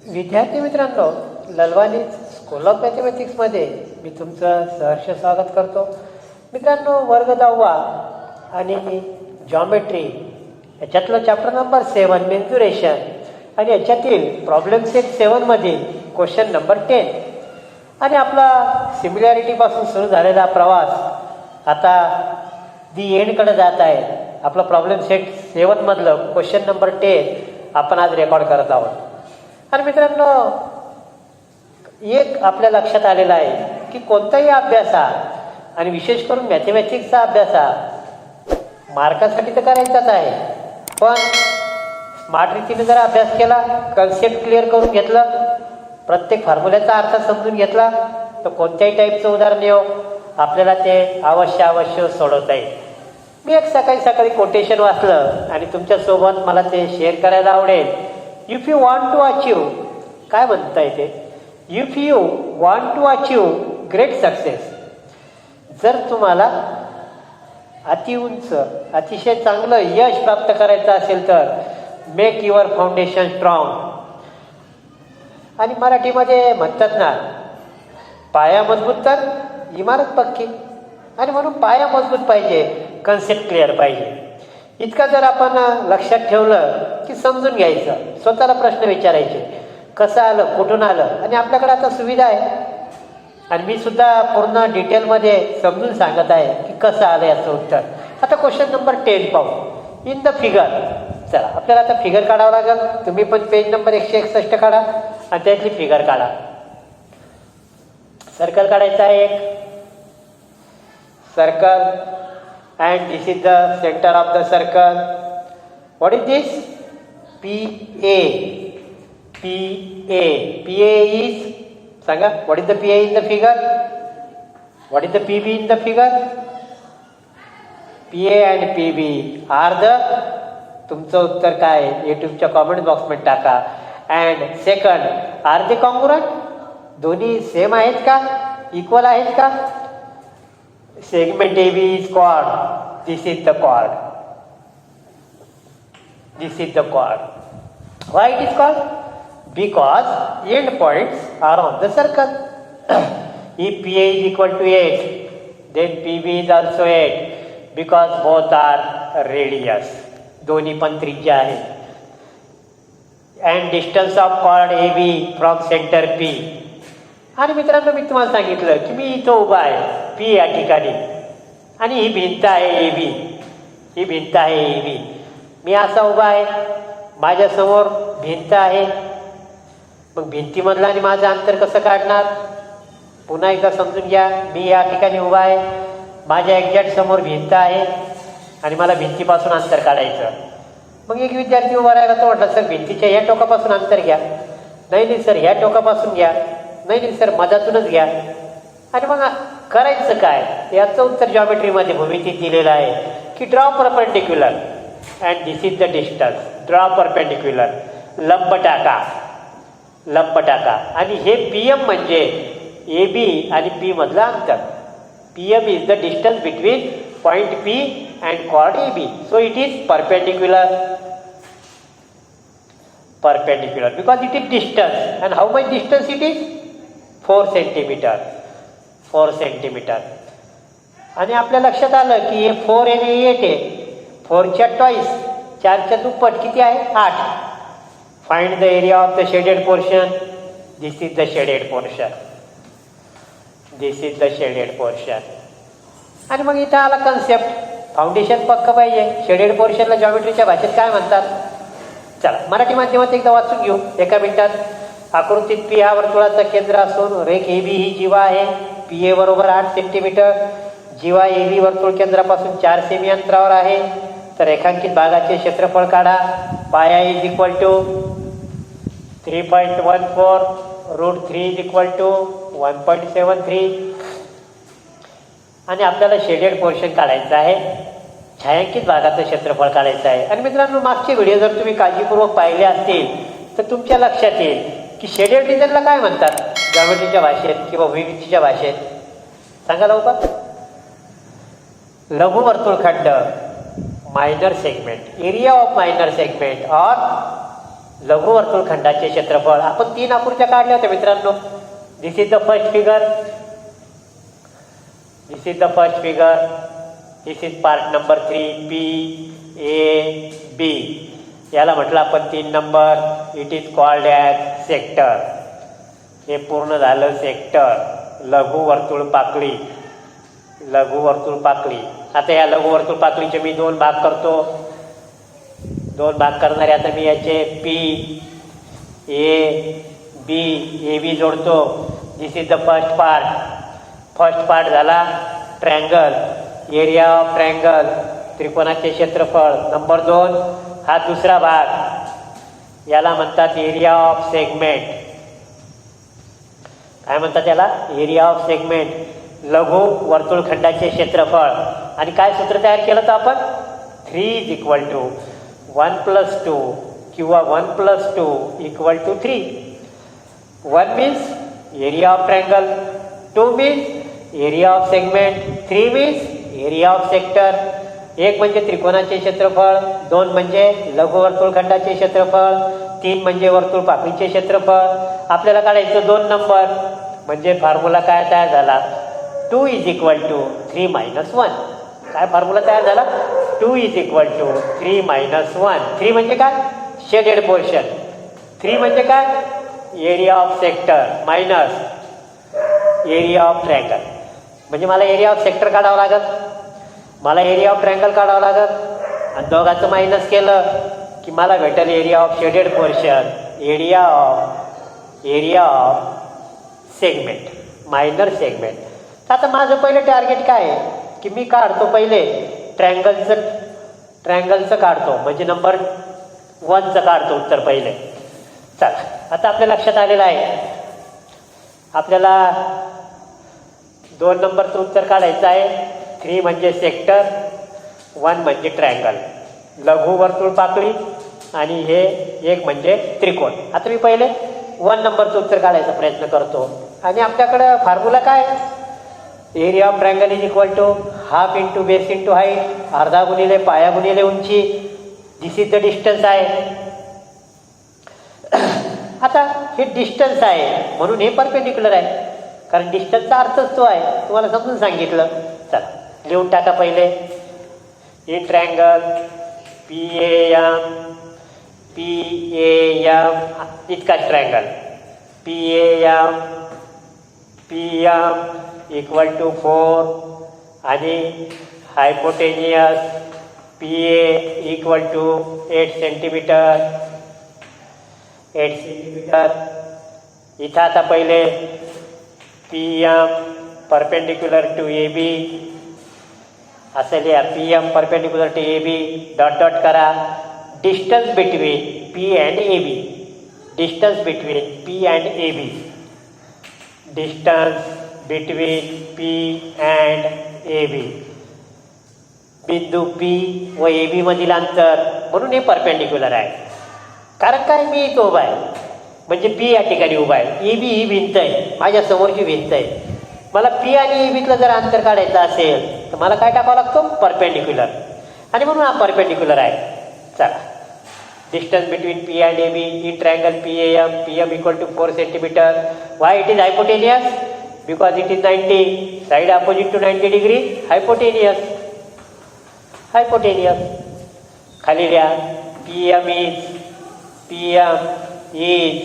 विद्यार्थी मित्रांनो, Lalwani school of मॅथमॅटिक्समध्ये मी तुमचं सहर्ष स्वागत करतो. मित्रांनो, वर्ग 10वा आणि जॉमेट्री याच्यातलं चॅप्टर नंबर 7 मेन्झुरेशन आणि याच्यातील प्रॉब्लेम सेट 7मधील क्वेश्चन नंबर 10 आणि आपला सिमिलॅरिटीपासून सुरू झालेला प्रवास आता दी एंडकडे जात आहे. आपला प्रॉब्लेम सेट 7मधलं क्वेश्चन नंबर 10 आपण आज रेकॉर्ड करत आहोत. आणि मित्रांनो, एक आपल्या लक्षात आलेलं आहे की कोणताही अभ्यास आणि विशेष करून मॅथमॅटिक्सचा अभ्यास मार्कासाठी तर करायचाच आहे, पण स्मार्ट रीतीने जर अभ्यास केला, कन्सेप्ट क्लिअर करून घेतलं, प्रत्येक फॉर्म्युल्याचा अर्थ समजून घेतला, तर कोणत्याही टाईपचं उदाहरण येऊ आपल्याला ते अवश्य सोडवता येईल. मी एक सकाळी कोटेशन वाचलं आणि तुमच्यासोबत मला ते शेअर करायला आवडेल. If you want to achieve, काय म्हणता येते, if you want to achieve great success, जर तुम्हाला अतिउंच अतिशय चांगलं यश प्राप्त करायचं असेल तर मेक युअर फाउंडेशन स्ट्रॉंग. आणि मराठीमध्ये म्हणतात ना, पाया मजबूत तर इमारत पक्की. आणि म्हणून पाया मजबूत पाहिजे, कन्सेप्ट क्लिअर पाहिजे. इतका जर आपण लक्षात ठेवलं की समजून घ्यायचं, स्वतःला प्रश्न विचारायचे, कसं आलं, कुठून आलं, आणि आपल्याकडे आता सुविधा आहे. आणि मी सुद्धा पूर्ण डिटेलमध्ये समजून सांगत आहे की कसं आलं याचं उत्तर. आता क्वेश्चन नंबर 10 पाहू. इन द फिगर, चला आपल्याला आता फिगर काढावं लागेल. तुम्ही पण पेज नंबर 161 काढा आणि त्यातली फिगर काढा. सर्कल काढायचं आहे, एक circle, and this is the center of the circle. What is this? PA. is, सांगा, what is the PA in the figure? What is the PB in the figure? PA and PB are the, तुमचं उत्तर काय यूट्यूबच्या comment बॉक्समध्ये टाका. And second, are they congruent, दोन्ही same आहेत का, equal आहेत का? Segment AB is chord. This is the chord. This is the chord. Why it is called? Because end points are on the circle. If PA is equal to 8, then PB is also 8 because both are radius. दोन्ही पण त्रिज्या आहेत. And distance of chord AB from center P. आणि मित्रांनो, मी तुम्हाला सांगितलं की मी इथं उभा आहे पी या ठिकाणी, आणि ही भिंत आहे AB, ही भिंत आहे AB. मी असा उभा आहे, माझ्यासमोर भिंत आहे. मग भिंतीमधलं आणि माझं अंतर कसं काढणार, पुन्हा एकदा समजून घ्या. मी या ठिकाणी उभा आहे, माझ्या एक्झॅक्ट समोर भिंत आहे आणि मला भिंतीपासून अंतर काढायचं. मग एक विद्यार्थी उभा राहिला, तो म्हटलं सर भिंतीच्या ह्या टोकापासून अंतर घ्या. नाही सर ह्या टोकापासून घ्या. नाही सर मधातूनच घ्या. आणि मग करायचं काय, याचं उत्तर जॉमेट्रीमध्ये भूमितीत दिलेलं आहे की draw perpendicular and this is the distance. Draw perpendicular, लंब टाका. आणि हे PM म्हणजे AB आणि P मधलं अंतर. PM is the distance between point P and chord AB. So it is perpendicular because it is distance. And how much distance it is? 4 centimeter. आणि आपल्या लक्षात आलं की हे 4 आणि 8 आहे. 4च्या ट्वाईस, 4च्या दुप्पट किती आहे, 8. Find the area of the shaded portion. This is the shaded portion. आणि मग इथं आला कन्सेप्ट, फाउंडेशन पक्क पाहिजे. शेडेड पोर्शनला जॉमेट्रीच्या भाषेत काय म्हणतात, चला मराठी माध्यमात एकदा वाचून घेऊ एका मिनिटात. आकृतीत P हा वर्तुळाचा केंद्र असून रेख AB ही जीवा आहे. PA बरोबर 8 सेंटीमीटर. जीवा AB वर्तुळ केंद्रापासून 4 सेमी अंतरावर आहे. तर रेखांकित भागाचे क्षेत्रफळ काढा. पाया is equal to 3.14, √3 is equal to 1.73. आणि आपल्याला शेडेड पोर्शन काढायचं आहे, छायांकित भागाचं क्षेत्रफळ काढायचं आहे. आणि मित्रांनो, मागचे व्हिडिओ जर तुम्ही काळजीपूर्वक पाहिले असतील तर तुमच्या लक्षात येईल की शेडेड रिजनला काय म्हणतात जॉमेट्रीच्या भाषेत किंवा भूमितीच्या भाषेत, सांगा लवकर. लघु वर्तुळखंड, minor segment, area of minor segment, और लघुवर्तुळखंडाचे क्षेत्रफळ. आपण 3 आकृत्या काढल्या होत्या मित्रांनो. This is the first figure, this is the first figure, this is part number 3 PAB. याला म्हटलं आपण 3 नंबर. It is called as sector. हे पूर्ण झालं सेक्टर, लघुवर्तुळ पाकळी, लघुवर्तुळ पाकळी. आता या लघुवर्तुळ पाकळीचे मी 2 भाग करतो. 2 भाग करणारे आता मी याचे AB जोडतो. This is the first part. First part झाला ट्रँगल, एरिया ऑफ ट्रँगल, त्रिकोणाचे क्षेत्रफळ. नंबर 2 हा दुसरा भाग, याला म्हणतात एरिया ऑफ सेगमेंट. काय म्हणतात याला? एरिया ऑफ सेगमेंट, लघु वर्तुळखंडाचे क्षेत्रफळ. आणि काय सूत्र तयार केलं तर आपण 3 = 1 + 2 किंवा 1 + 2 = 3. 1 means area of triangle, 2 means area of segment, 3 means area of sector. 1 म्हणजे त्रिकोणाचे क्षेत्रफळ, 2 म्हणजे लघुवर्तुळखंडाचे क्षेत्रफळ, 3 म्हणजे वर्तुळ पाकळीचे क्षेत्रफळ. आपल्याला काढायचं 2 नंबर. म्हणजे फॉर्म्युला काय तयार झाला? 2 = 3 - 1. काय फॉर्म्युला तयार झाला? 2 = 3 - 1. 3 म्हणजे काय? Shaded portion. 3 म्हणजे काय? Area of sector minus area of triangle. म्हणजे मला एरिया ऑफ सेक्टर काढावं लागत, मला एरिया ऑफ ट्रँगल काढावं लागत, आणि दोघांचं मायनस केलं की मला भेटेल area of shaded portion, area of segment, minor segment. तर आता माझं पहिलं टार्गेट काय आहे की मी काढतो पहिले ट्रँगलचं काढतो, म्हणजे नंबर 1चं काढतो उत्तर पहिले. चला, आता आपल्या लक्षात आलेलं आहे आपल्याला 2 नंबरचं उत्तर काढायचं आहे. 3 म्हणजे सेक्टर, 1 म्हणजे ट्रँगल, लघु वर्तुळ पाकळी, आणि हे 1 म्हणजे त्रिकोण. आता मी पहिले 1 नंबरचं उत्तर काढायचा प्रयत्न करतो. आणि आपल्याकडं फॉर्म्युला काय? Area of triangle is equal to half into base into height, अर्धा गुणिले पाया गुणिले उंची. दिस इज द डिस्टन्स आहे. आता हे डिस्टन्स आहे म्हणून हे परपेंडिक्युलर आहे, कारण डिस्टन्सचा अर्थच तो आहे, तुम्हाला समजून सांगितलं. चला लिहून टाका पहिले. इन ट्रँगल PAM इतकाच ट्रँगल PAM = 4 आणि हायपोटेनियस PA = 8 सेंटीमीटर. इथं आता पहिले PM परपेंडिक्युलर टू AB असं लिहा. PM perpendicular to AB dot dot करा. Distance between P and AB, distance between P and AB, distance between P and AB, बिंदू P व AB मधील अंतर, म्हणून हे परपेंडिक्युलर आहे. कारण काय? मी इथं उभा आहे म्हणजे P या ठिकाणी उभा आहे. AB ही भिंत आहे, माझ्या समोरची भिंत आहे. मला P आणि EBतलं जर अंतर काढायचं असेल तर मला काय टाकावं लागतो? परपेंडिक्युलर. आणि म्हणून हा परपेंडिक्युलर आहे. चला, distance between P and AB in triangle PM = 4 centimeter. Why it is hypotenuse? Because it is 90, side opposite to 90 degree, hypotenuse. खाली लिहा. PM is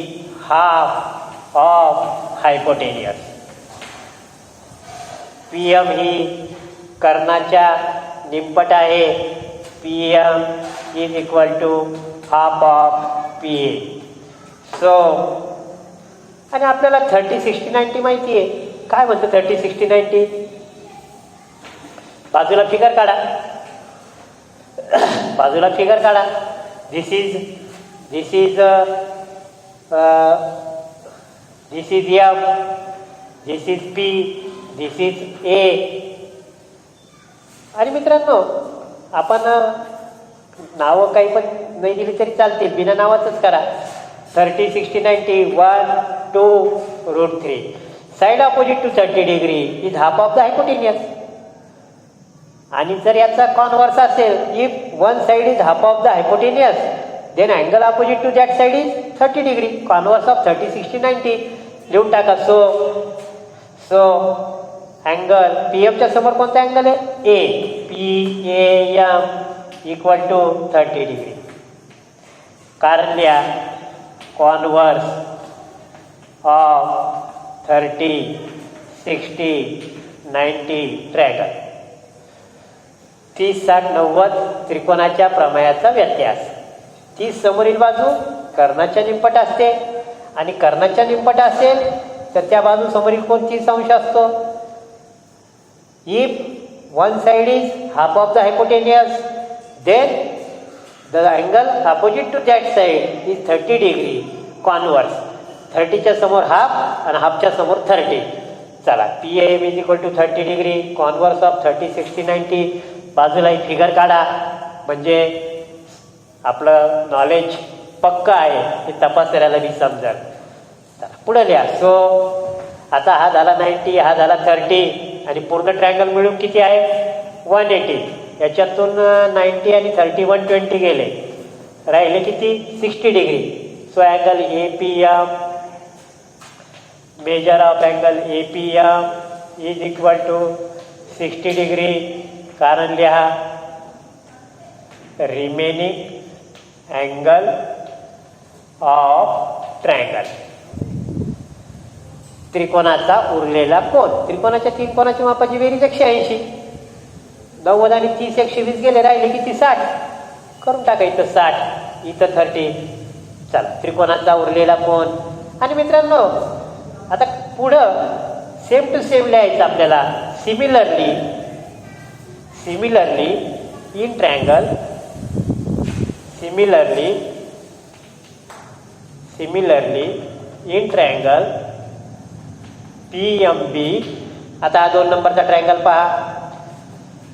half of hypotenuse. PM ही कर्णाच्या निंपट आहे. PM is equal to half of PA. So, आणि आपल्याला 30, 60, 90 माहिती आहे. काय म्हणतं 30, 60, 90? बाजूला फिगर काढा. This is F, this is P, this is A. आणि मित्रांनो, आपण नावं काही पण नाही दिली तरी चालतील, बिना नावाचंच करा. 30, 60, 90, 1, 2, √3. Side opposite to 30 degree is half of the hypotenuse. आणि जर याचा कॉन्व्हर्स असेल, if one side is half of the hypotenuse, then angle opposite to that side is 30 degree, converse of 30, 60, 90 लिहून टाका. सो अँगल पी एमच्या समोर कोणता angle आहे? A. P A M equal to 30 degree. कारण लिहा कॉन्व्हर्स ऑफ 30, 60, 90 ट्रायंगल. 30, 60, 90 त्रिकोणाच्या प्रमेयाचा व्यत्यास. 30 समोरील बाजू कर्णाच्या निंपट असते आणि कर्णाच्या निंपट असेल तर त्या बाजू समोरील कोण 30 अंश असतो. If one side is half of the hypotenuse then the angle opposite to that side is 30 degree converse. 30च्या समोर हाफ आणि हाफच्या समोर 30. चला P M is equal to 30 degree converse of 30, 60, 90. बाजूला ही फिगर काढा म्हणजे आपलं नॉलेज पक्का आहे हे तपासण्याला बी समजेल. पुढे लिहा. सो आता हा झाला 90, हा झाला 30 आणि पूर्ण ट्रायंगल मिळून किती आहे? 180. याच्यातून 90 आणि 30 120 गेले, राहिले किती? 60 degree. So angle A P M, measure of angle A P M is equal to 60 degree. कारण लिहा रिमेनिंग अँगल ऑफ ट्रायंगल. त्रिकोणाचा उरलेला कोण. त्रिकोणाच्या 3 कोणाची मापाची बेरीज 180. 90 आणि 30 120 गेले, राहिले किती? 60. करून टाका इथं 60, इथं 30. चला त्रिकोणाचा उरलेला कोण. आणि मित्रांनो आता पुढं सेम टू सेम लिहायचं आपल्याला. Similarly in triangle, similarly in triangle P M B. आता हा 2 नंबरचा ट्रायंगल पहा.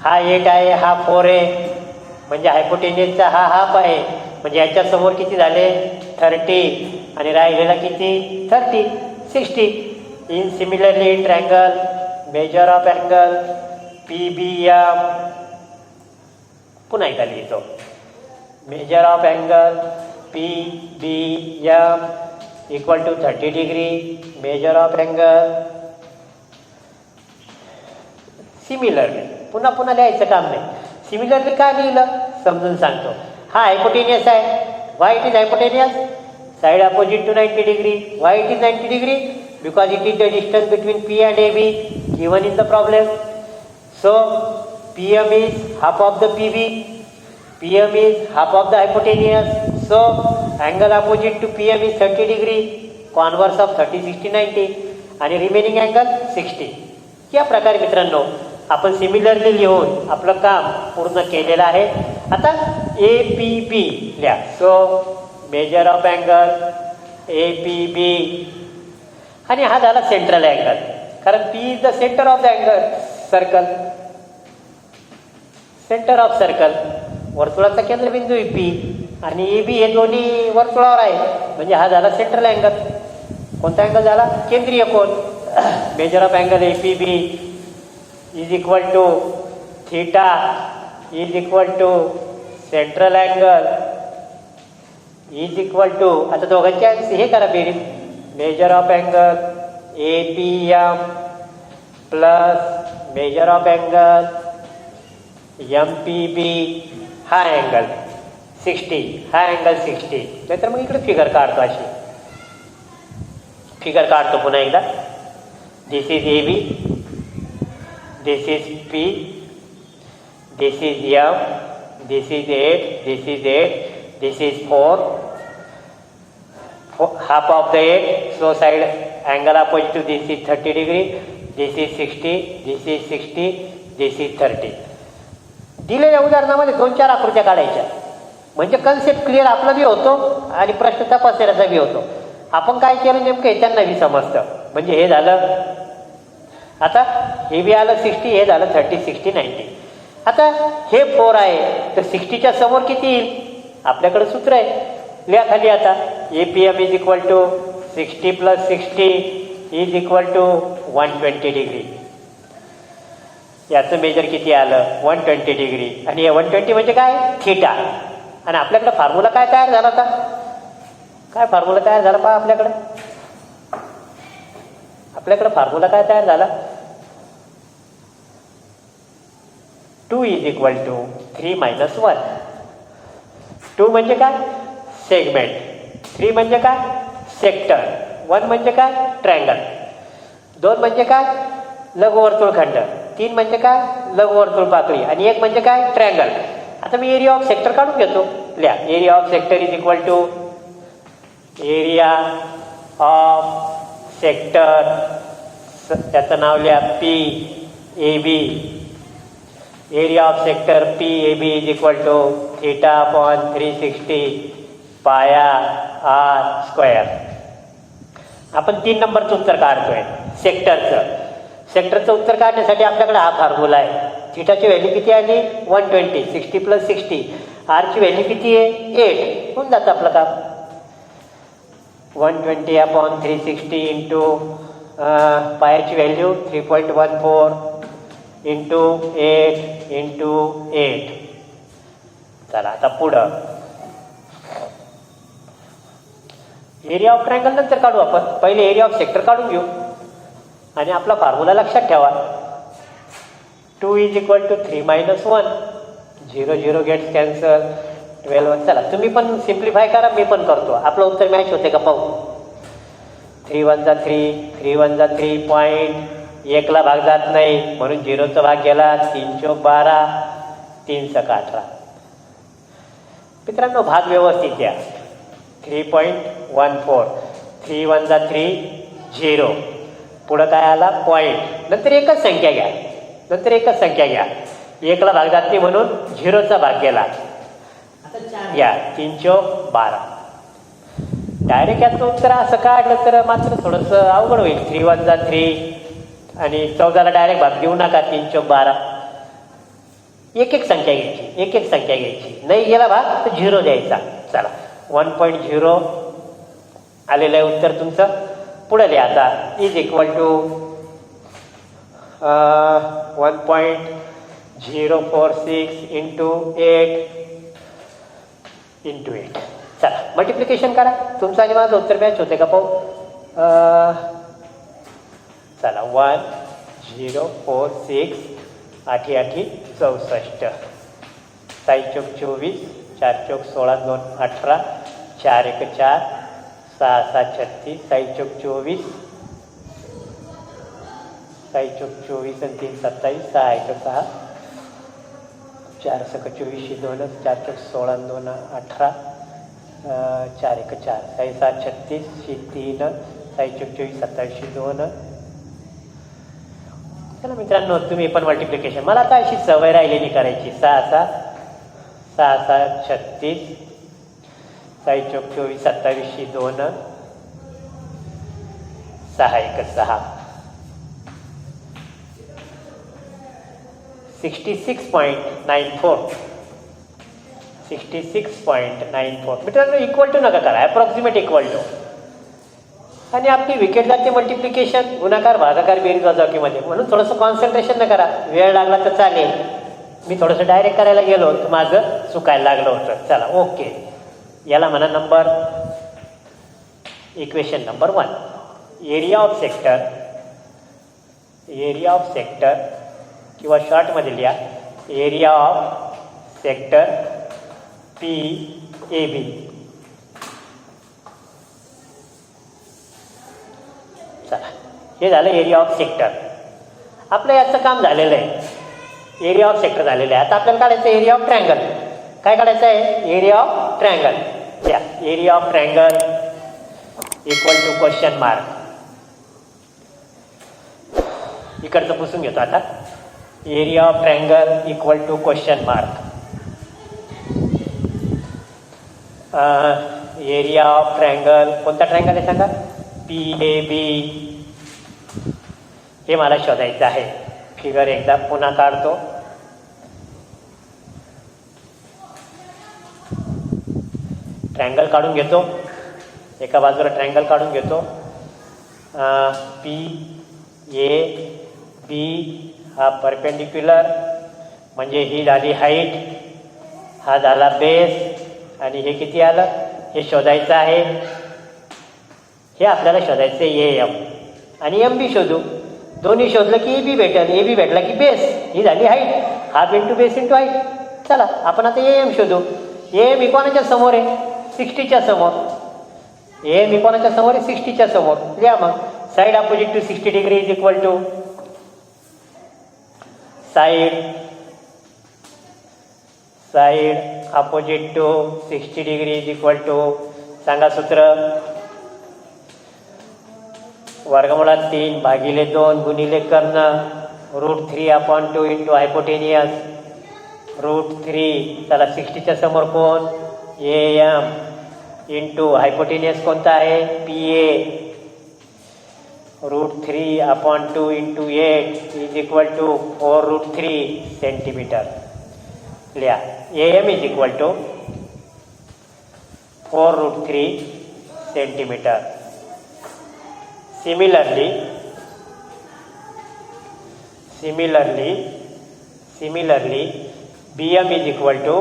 हा 8 आहे, हा 4 आहे, म्हणजे हायपोटेनियसचा हा हाफ आहे, म्हणजे याच्या समोर किती झाले? 30 आणि राहिलेला किती? 30, 60. In similarly in triangle measure of angle P B M. पुन्हा एकदा लिहितो. Measure of angle P B M equal to 30 degree. Measure of angle similarly. पुन्हा पुन्हा लिहायचं काम नाही. सिमिलरली काय लिहिलं समजून सांगतो. हा हायपोटेनियस आहे. Why it is hypotenuse? Side opposite to 90 degree. Why it is 90 degree? Because it is the distance between P and A B given in the problem. So P M is half of the P B. PM is half of the hypotenuse. So angle opposite to PM is 30 degree, converse of 30, 60, 90 आणि remaining angle 60. या प्रकारे मित्रांनो आपण similarly लिहून आपलं काम पूर्ण केलेलं आहे. आता ए पी बी लिहा. So measure of angle A P B आणि हा झाला सेंट्रल अँगल. कारण P is the centre of the angle circle. Centre of circle वर्तुळाचा केंद्रबिंदू आहे पी आणि ए बी हे दोन्ही वर्तुळावर आहे, म्हणजे हा झाला सेंट्रल अँगल. कोणता अँगल झाला? केंद्रीय कोन. Measure of angle A P B is equal to theta is equal to central angle is equal to. आता दोघांच्या हे करा बेरीज. Measure of angle A P M plus measure of angle M P B. हा angle 60, हा angle 60. नाहीतर मग इकडे फिगर काढतो. अशी फिगर काढतो पुन्हा एकदा. This is A B, this is P, this is M, this is 8, this is 8, this is 4, half of the 8. So side angle opposite to this is 30 degree, this is 60, this is 60, this is 30. दिलेल्या उदाहरणामध्ये 2-4 आकृत्या काढायच्या म्हणजे concept clear आपला बी होतो आणि प्रश्न तपासण्याचा बी होतो. आपण काय केलं नेमकं हे त्यांना बी समजतं. म्हणजे हे झालं. आता हे बी आलं 60, हे झालं 30, 60, 90. आता हे 4 आहे तर 60च्या समोर किती येईल? आपल्याकडे सूत्र आहे. लिहा खाली. आता A P M is equal to 60 plus 60 is equal to 120 degree. याचं मेजर किती आलं? 120 डिग्री. आणि 120 म्हणजे काय? थीटा. आणि आपल्याकडे फॉर्म्युला काय तयार झाला होता? काय फॉर्म्युला तयार झाला पहा आपल्याकडे? आपल्याकडे फॉर्म्युला काय तयार झाला? 2 = 3 - 1. 2 म्हणजे काय? सेगमेंट. 3 म्हणजे काय? सेक्टर. 1 म्हणजे काय? ट्रायंगल. 2 म्हणजे काय? लघुवर्तुळखंड. 3 म्हणजे काय? लघुवर्तुळ पाकळी. आणि 1 म्हणजे काय? ट्रायंगल. आता मी एरिया ऑफ सेक्टर काढून घेतो. लिहा, area of sector = area of sector, त्याचं नाव लिहा PAB. Area of sector PAB = θ/360 πr². आपण 3 नंबरचं उत्तर काढतोय सेक्टरचं. सेक्टरचं उत्तर काढण्यासाठी आपल्याकडे हा फॉर्म्युला आहे. थिटाची व्हॅल्यू किती आली? 120. 60 + 60. आरची व्हॅल्यू किती आहे? 8. होऊन जातं आपलं काम. 120/360 इंटू पायरची व्हॅल्यू 3.14 इंटू 8 इंटू 8. चला आता पुढं एरिया ऑफ ट्रायंगल नंतर काढू आपण. पहिले एरिया ऑफ सेक्टर काढून घेऊ आणि आपला फॉर्म्युला लक्षात ठेवा. 2 = 3 - 1. 0 0 गेट्स कॅन्सल. 12. चला तुम्ही पण सिम्प्लिफाय करा, मी पण करतो. आपलं उत्तर मॅच होते का पाहू. 3 1 जा 3, 3 1 जा 3. पॉईंट 1ला भाग जात नाही म्हणून 0चा भाग गेला. 3 चौक 12, 3 सक 18. मित्रांनो भाग व्यवस्थित द्या. 3.14. 3 1 जा 3, 0. पुढं काय आला? पॉईंट. नंतर एकच संख्या घ्या. 1ला भाग जात नाही म्हणून 0चा भाग गेला. या 3 चौक 12. डायरेक्ट याचं उत्तर असं काढलं तर मात्र थोडंसं अवघड होईल. 3 1 जा 3 आणि 14ला डायरेक्ट भाग देऊ नका. 3 चौक 12. एक संख्या घ्यायची. नाही गेला भाग तर 0 द्यायचा. चला 1.0 आलेलं आहे उत्तर तुमचं. पुढे लिहा आता = 1.046 इंटू 8 इंटू 8. चला मल्टिप्लिकेशन करा. तुमचं आणि माझं उत्तर मॅच होते का पाहू. चला 1046 8 8 64. 6 चौक 24, 4 चौक 16 2 18, 4 1 4, 6 6 36, 6 चौक 24, 6 चौक 24 आणि 3 27, 6 1 6, 4 सक 24 2, 4 चौक 16 2 18, 4 1 4, 6 7 36 3, 6 चौक 24 27 2. चला मित्रांनो तुम्ही पण मल्टिप्लिकेशन. मला आता अशी सवय राहिलेली करायची. 6 6 6 6 36, 6 चौक 24 27 2, 6 1 6. 66.94. 66.94. मित्रांनो इक्वल टू नका करा, अप्रॉक्सिमेट इक्वल टू. आणि आपली विकेट जाते मल्टिप्लिकेशन, गुणाकार भागाकार बेरीज वजाबाकीमध्ये. म्हणून थोडंसं कॉन्सन्ट्रेशन न करा. वेळ लागला तर चालेल. मी थोडंसं डायरेक्ट करायला गेलो तर माझं चुकायला लागलं होतं. चला ओके. याला म्हणा number equation number 1. Area of sector किंवा शॉर्टमध्ये लिहा एरिया ऑफ सेक्टर PAB. चला हे झालं एरिया ऑफ सेक्टर. आपलं याचं काम झालेलं आहे. एरिया ऑफ सेक्टर झालेलं आहे. आता आपल्याला काढायचं एरिया ऑफ ट्रायंगल. काय काढायचं आहे? Area of triangle. या area of triangle = question mark. इकडचं पुसून घेतो आता. Area of triangle = question mark. Area of triangle कोणता ट्रायंगल आहे सांगा? PAB. हे मला शोधायचं आहे. फिगर एकदा पुन्हा काढतो. ट्रायंगल काढून घेतो. एका बाजूला ट्रायंगल काढून घेतो. PAB हा परपेंडिक्युलर म्हणजे ही झाली हाईट, हा झाला बेस आणि हे किती आलं, हे शोधायचं आहे. हे आपल्याला शोधायचं आहे AM आणि MB शोधू. दोन्ही शोधलं की AB भेटेल. AB भेटला की बेस, ही झाली height. Half into base into height. चला आपण आता AM शोधू. AM ही कोणाच्या समोर आहे, 60च्या समोर. AM ही कोणाच्या समोर आहे, 60च्या समोर. लिहा मग. Side opposite to 60 degree is equal to side opposite to 60 degree is equal to, सांगा सूत्र, वर्गमुळात 3 भागिले 2 गुणिले कर्ण √3/2 इंटू हायपोटेनियस √3. चला 60च्या समोर कोण, AM इंटू हायपोटेनियस कोणता आहे, PA √3/2 into 8 is equal to 4√3 centimeter. लिहा AM is equal to 4√3 centimeter. Similarly, BM is equal to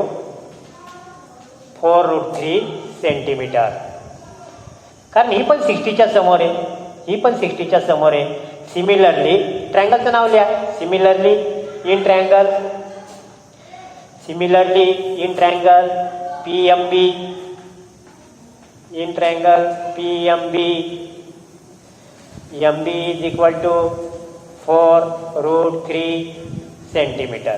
4√3 centimeter. कारण ही पण 60च्या समोर आहे, ही पण 60च्या समोर आहे. सिमिलरली ट्रायंगलचं नाव लिहा. Similarly in triangle PMB MB is equal to 4√3 centimetre.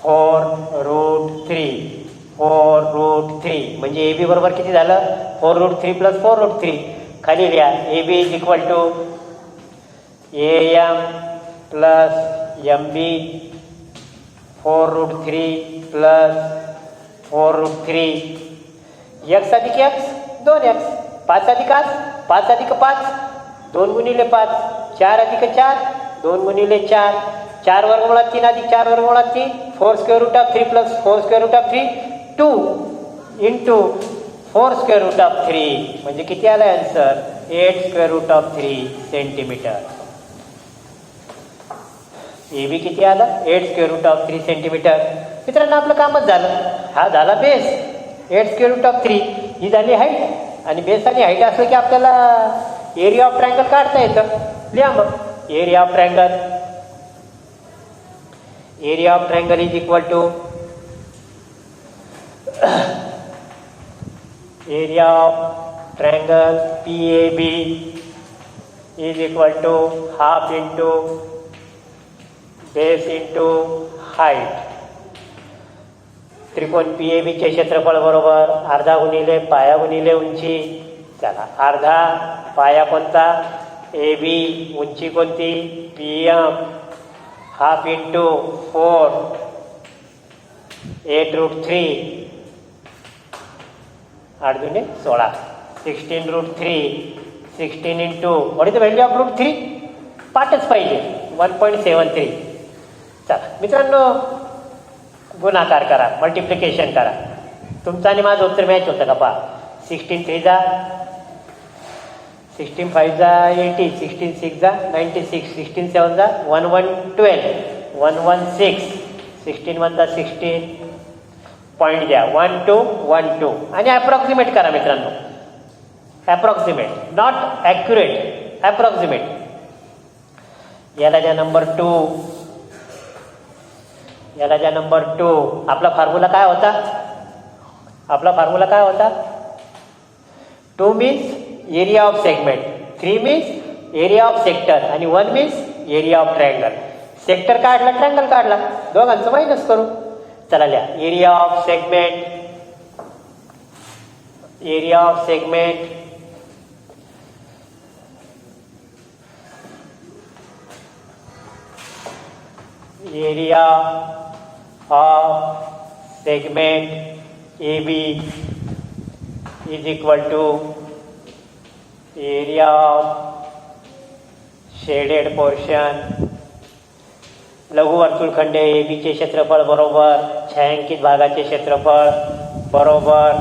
4√3 म्हणजे AB बरोबर किती झालं, 4√3 प्लस 4√3. खाली लिहा AB is equal to AM plus MB 4√3 plus 4√3. x अधिक x 2x, 5 अधिक 5 अधिक 5 2 गुणिले 5, 4 अधिक 4 2 गुणिले 4, 4 वर्गमुळात 3 अधिक 4 वर्गमुळात 3, 4 square root of 3 plus 4 square root of 3 2 into 4 square root of 3 म्हणजे किती आला answer, 8 square root of 3 centimetre. AB किती आला, 8 स्क्वेअर रूट ऑफ 3 सेंटीमीटर. मित्रांनो आपलं कामच झालं. हा झाला बेस, 8 स्क्वेअर रूट ऑफ 3 ही झाली हाईट. आणि बेस आणि हाईट असलं की आपल्याला एरिया ऑफ ट्रायंगल काढता येतं. लिहा मग area of triangle is equal to area of triangle PAB is equal to half into base into height. त्रिकोण PAB चे क्षेत्रफळ बरोबर अर्धा गुणिले पाया गुणिले उंची. चला अर्धा पाया कोणता, AB, उंची कोणती PM, हाफ इंटू 4 8√3 8 दुने 16 16√3 16 into what is the value of √3, पाठच पाहिजे 1.73. चला मित्रांनो गुणाकार करा, मल्टिप्लिकेशन करा. तुमचं आणि माझं उत्तर मॅच होतं का पहा. 16 3 जा 16 5 जा 80, 16 6 जा 96, 16 7 जा 1112 116, 16 1 जा 16. पॉईंट द्या 1 2 1 2 आणि अप्रॉक्सिमेट करा मित्रांनो. Approximate, not accurate, approximate. याला द्या नंबर 2, याला द्या नंबर 2. आपला फॉर्म्युला काय होता, 2 means area of segment, 3 means area of sector आणि 1 means area of triangle. Sector काढला, ट्रायंगल काढला, दोघांचं मायनस करू. चला लिहा area of segment area of segment AB is equal to area of shaded portion. लघुवर्तुळखंड AB चे क्षेत्रफळ बरोबर छायांकित भागाचे क्षेत्रफळ बरोबर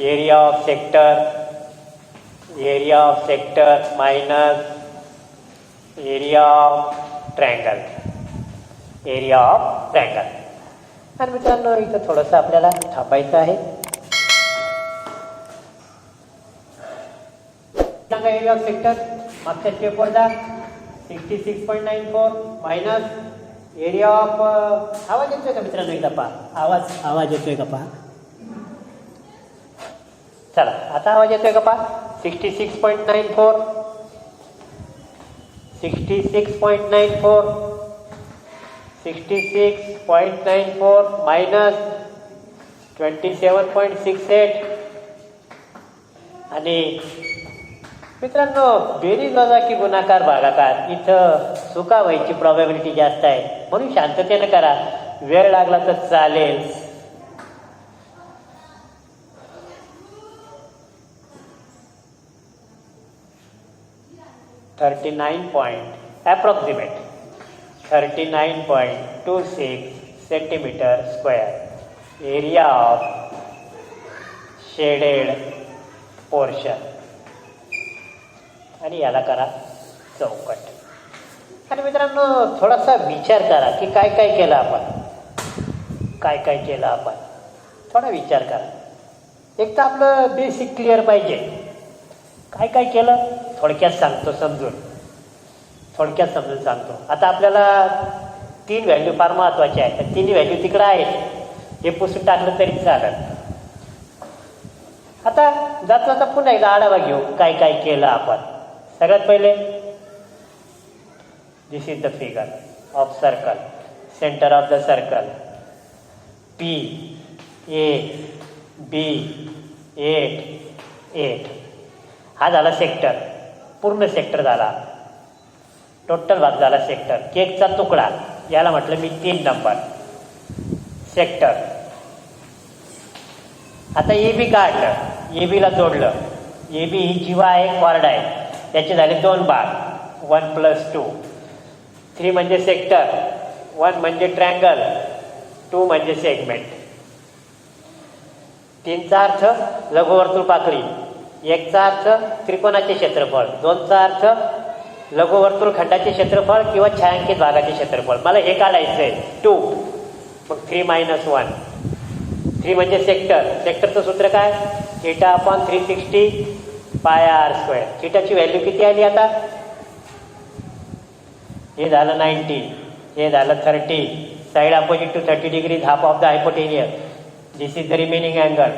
area of sector minus area of triangle. आणि मित्रांनो इथं थोडंसं आपल्याला थांबायचं आहे. सांगा एरिया ऑफ सेक्टर मागच्या स्टेपवर जा. 66.94 मायनस एरिया ऑफ आवाज येतोय का मित्रांनो? एकदा पहा आवाज येतोय का पहा. चला आता आवाज येतोय का पहा. 66.94 मायनस 27.68 आणि मित्रांनो बेरीज वजाबाकी गुणाकार भागाकार इथं चुका व्हायची प्रॉबॅबिलिटी जास्त आहे, म्हणून शांततेने करा. वेळ लागला तर चालेल. Approximate 39.26 centimetre square area of shaded portion आणि याला करा चौकट. आणि मित्रांनो थोडासा विचार करा की काय काय केलं आपण, थोडा विचार करा. एक तर आपलं बेसिक क्लिअर पाहिजे. काय केलं थोडक्यात समजून सांगतो. आता आपल्याला 3 व्हॅल्यू फार महत्त्वाचे आहेत. 3 व्हॅल्यू तिकडं आहेत, हे पुसून टाकलं तरी चालेल. आता जाता पुन्हा एकदा आढावा घेऊ काय केलं आपण. सगळ्यात पहिले this is the figure of circle, centre of the circle P A B 8 8. हा झाला सेक्टर, पूर्ण सेक्टर झाला, टोटल भाग झाला सेक्टर. केकचा तुकडा याला म्हटलं मी 3 नंबर सेक्टर. आता AB काढलं, ABला जोडलं. AB ही जीवा आहे, कॉर्ड आहे, त्याचे झाले 2 भाग 1 + 2. 3 म्हणजे सेक्टर, 1 म्हणजे ट्रँगल, 2 म्हणजे सेगमेंट. 3चा अर्थ लघुवर्तुळ पाकळी, 1चा अर्थ त्रिकोणाचे क्षेत्रफळ, 2चा अर्थ लघुवर्तुळ खंडाचे क्षेत्रफळ किंवा छायांकित भागाचे क्षेत्रफळ. मला हे काढायचं आहे 2. मग 3 - 1. 3 म्हणजे सेक्टरचं सूत्र काय? θ/360 πr². थिटाची व्हॅल्यू किती आली आता? हे झालं 90, हे झालं 30. Side opposite to 30 degrees, half of the hypotenuse. This is the remaining angle.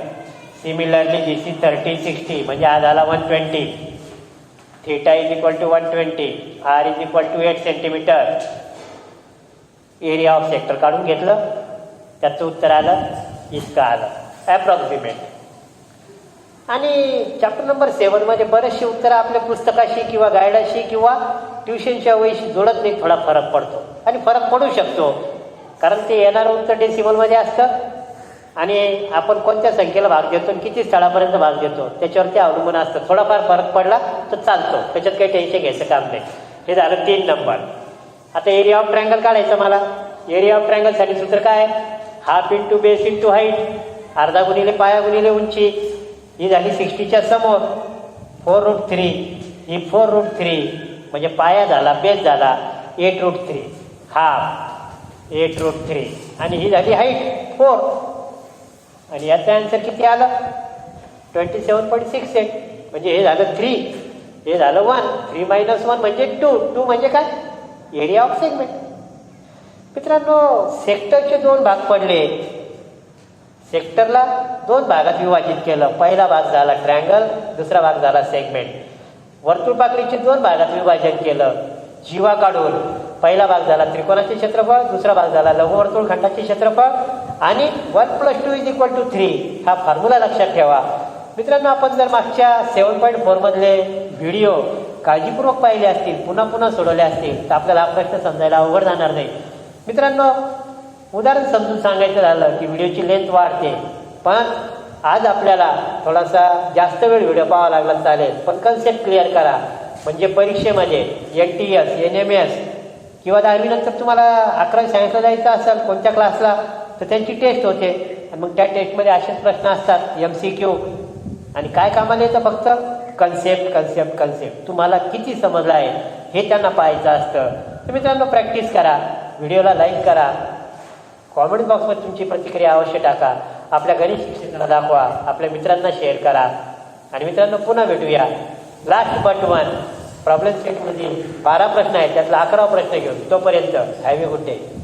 Similarly this is 30 60 म्हणजे हा झाला 120. θ = 120, r = 8 centimetre. Area of sector काढून घेतलं, त्याचं उत्तर आलं इतकं आलं अप्रॉक्सिमेट. आणि चॅप्टर नंबर 7 मध्ये बरेचशी उत्तरं आपल्या पुस्तकाशी किंवा गायडाशी किंवा ट्युशनच्या वयशी जोडत नाही. थोडा फरक पडतो आणि फरक पडू शकतो, कारण ते येणारं उत्तर डेसिमलमध्ये असतं आणि आपण कोणत्या संख्येला भाग देतो आणि किती स्थळापर्यंत भाग देतो त्याच्यावरती अवलंबून असतं. थोडाफार फरक पडला तर चालतो, त्याच्यात काही टेन्शन घ्यायचं काम नाही. हे झालं 3 नंबर. आता एरिया ऑफ ट्रँगल काढायचं मला. एरिया ऑफ ट्रँगलसाठी सूत्र काय? Half into base into height, अर्धा गुणिले पाया गुणिले उंची. ही झाली 60च्या समोर 4√3. ही 4√3 म्हणजे पाया झाला, बेस झाला 8√3, हाफ 8√3 आणि ही झाली हाईट 4. आणि याचा आन्सर किती आला? 27.68. म्हणजे हे झालं 3, हे झालं 1. 3 - 1 म्हणजे 2. 2 म्हणजे काय? Area of segment. मित्रांनो सेक्टरचे 2 भाग पडले. सेक्टरला 2 भागात विभाजित केलं. पहिला भाग झाला ट्रँगल, दुसरा भाग झाला सेगमेंट. वर्तुळपाकळीचे 2 भागात विभाजन केलं. जीवा काढून पहिला भाग झाला त्रिकोणाचे क्षेत्रफळ, दुसरा भाग झाला लघुवर्तुळ खंडाचे क्षेत्रफळ. आणि 1 + 2 = 3 हा फॉर्म्युला लक्षात ठेवा. मित्रांनो आपण जर मागच्या 7.4 मधले व्हिडिओ काळजीपूर्वक पाहिले असतील, पुन्हा सोडवले असतील, तर आपल्याला हा प्रश्न समजायला अवघड जाणार नाही. मित्रांनो उदाहरण समजून सांगायचं झालं की व्हिडिओची लेंथ वाढते, पण आज आपल्याला थोडासा जास्त वेळ व्हिडिओ पाहावा लागला चालेल, पण कन्सेप्ट क्लिअर करा. म्हणजे परीक्षेमध्ये NTS NMS किंवा 10वी नंतर तुम्हाला 11वी सायन्सला जायचं असेल कोणत्या क्लासला, तर त्यांची टेस्ट होते आणि मग त्या टेस्टमध्ये असेच प्रश्न असतात MCQ. आणि काय कामाला येतं? फक्त कन्सेप्ट तुम्हाला किती समजलं आहे हे त्यांना पाहायचं असतं. तर मित्रांनो प्रॅक्टिस करा, व्हिडिओला लाईक करा कॉमेंट बॉक्समध्ये तुमची प्रतिक्रिया अवश्य टाका. आपल्या गणित शिक्षकांना दाखवा, आपल्या मित्रांना शेअर करा. आणि मित्रांनो, पुन्हा भेटूया लास्ट बट वन प्रॉब्लेम सेटमधील 12 प्रश्न आहेत, त्यातला 11वा प्रश्न घेऊन. तोपर्यंत हॅव ए गुड डे.